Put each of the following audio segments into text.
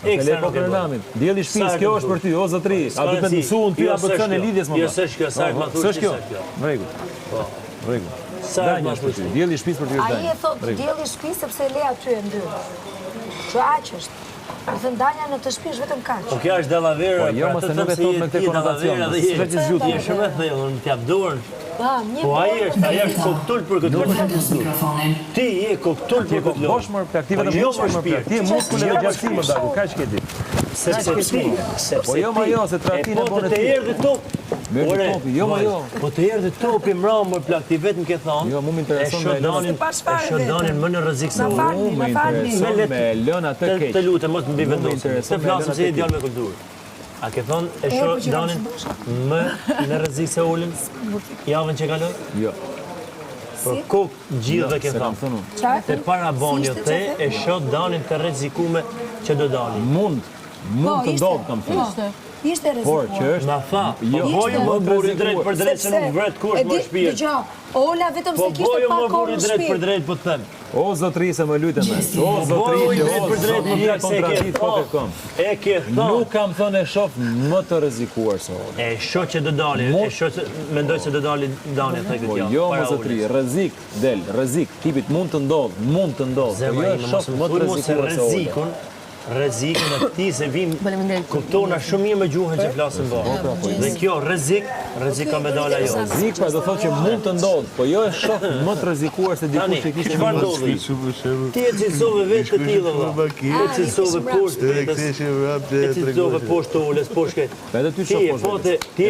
Le kokën e namit. Dielli shtëpis, kjo është për ty, o zotri. A do të mësuan ty apo çon e lidhjes më? Jo, s'është kjo, sa më thuaj. S'është kjo. Rregull. Po. Rregull. Sa më për ty. Dielli shtëpis për ty është Ai e thot dielli shtëpis sepse le aty e ndyrë. Që aq është. Do të ndanja në të shtëpi është vetëm kaq. Po kjo është dallavera. Po jo, mos e nuk e thot me këtë konotacion. S'është që zgjut je shumë e thellë, unë t'jap dorën. Po ai është koktul për këtë lojë. Ti je koktul për këtë lojë. Bosh më plak, ti vetëm më plak. Ti muskule dhe gjatësi më daku, kaq ke ti. Sepse po jo, ma jo, se tratin e bën ti. Po të erdhi top. Merë topi, jo, ma jo. Po të erdhi topi mbrëmër plak, ti vetëm ke thonë. Jo, mu më intereson me Elona. E shodanin më në rrezik se unë. Mu më intereson me Elona të keq. Të lutem mos më bëj vendosje. Të flasim se je djalë me kulturë. A ke thonë e shodanin më në rrezik se ulën javën që kaloi? Jo. Për kokë gjithë dhe ke thonë. Të para bonjë te e shodanin të rrezikume që do dalin. Mund të ndodhë, kam thënë. Ishte Por që rrezikuar. është ma tha, po boju më burri drejt për drejt se nuk vret kush më shpirt. Dgjoj, Ola vetëm se Po kishte boju pa më kohë burri në drejt për shtëpi. drejt po të them. O zotri se më lutem me. O zotri, drejt për drejt më plak se ke kom. E ke thonë. Nuk kam thënë e shoh më të rrezikuar se Ola. E shoh që do dalin, e shoh se mendoj se do dalin dani atë Po këtë jo më zotri, rrezik del, rrezik tipit mund të ndodh. Po jo e shoh më të rrezikuar se Ola. Rrezikun e ti se vim kuptona shumë mirë me gjuhën që flasim bashkë. Dhe kjo rrezik ka me dal ajo. Rrezik pa do thotë që mund të ndodh, po jo e shoh më të rrezikuar se dikush që kishte çfarë ndodhi? Ti e cilësove vetë të tillë valla. E cilësove poshtë, e cilësove poshtë ulës poshtë. Edhe ty shoh poshtë. Ti e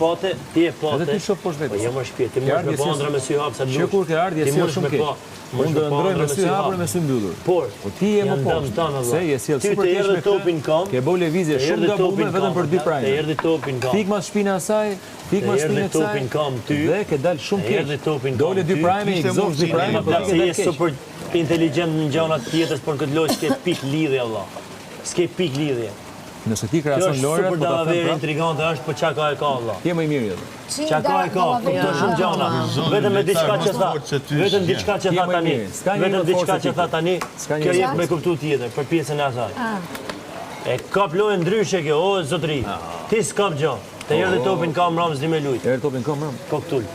pote. Edhe ty shoh poshtë vetë. Po jo më shpirt, ti mos me bandra me sy hap sa dush. Që kur ke ardhi e sjell shumë keq. Mund të ndrojmë me sy hapur me sy mbyllur. Po ti je më poshtë. Se je sjell super keq me topin kam. Ke bëu lëvizje shumë gabume vetëm për dy prajme. Te erdhi topin kam. Pikma shpina e saj, pikma shpinën e saj. Topin kam ty. Dhe ke dal shumë keq. Erdhi topin. Dole dy prajme, i gëzosh dy prajme, po ti ke je super inteligjent në gjëra të tjetër, por këtë lojë s'ke pik lidhje valla. S'ke pik lidhje. Nëse ti krahason Lora, po ta them prapë. Intrigante është, po çka ka e ka valla. Ti më i mirë. Çka ka e ka, këto shumë gjëra. Vetëm me diçka që tha. Vetëm diçka që tha tani. Vetëm diçka që tha tani. Kjo jep me kuptu tjetër për pjesën e asaj. E kap lojë ndryshe kjo, o zotri. Ti s'kap gjë. Te erdhi topin kam Ramzi me lut. Erdhi topin kam Ram. Koktul.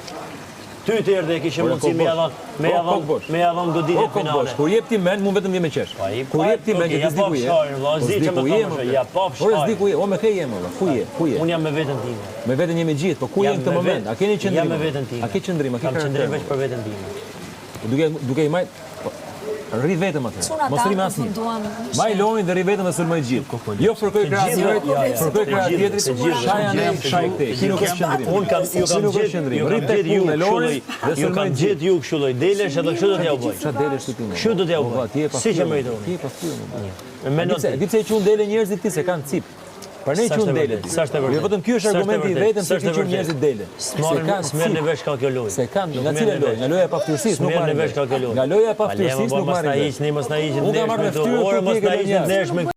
Ty të erdhe e kishe mundësi me javon goditje finale. Kur jep ti mend, mund vetëm je me qesh. Kur jep ti mend, ti s'di ku je. Por s'di ku je, o me kë je më, ku je? Unë jam me veten time. Me veten jemi gjithë, po ku je në këtë moment? A keni qendrim? Jam me veten time. A ke qendrim? Kam qendrim vetëm për veten time. Duke i marr rri vetëm atë. Mos rri me asnjë. Maj lojën dhe rri vetëm dhe sulmoj gjithë. Jo fërkoj krah tjetrit, fërkoj krah tjetrit, shaja ne, shaj këtej. Ti nuk ke qendrim. Unë kam gjetë ju me lojë dhe sulmoj gjithë ju kështu lloj. Delesh edhe kështu do t'ja u bëj. Çfarë delesh ti? Kështu do t'ja u bëj. Si që më i doni. Ti e pastaj. Me notë. Di pse i quhen dele njerëzit ti se kanë cip. Për ne quhen dele. Jo vetëm ky është argumenti i vetëm se ti quhen njerëzit dele. Se kanë smerë në vesh ka kjo lojë. Se kanë nga cila lojë? Nga loja e paftësisë nuk marrin vesh ka kjo lojë. Nga loja e paftësisë nuk marrin vesh. Mos na hiqni Unë kam marrë me fytyrë, orë mos na hiqni ndesh me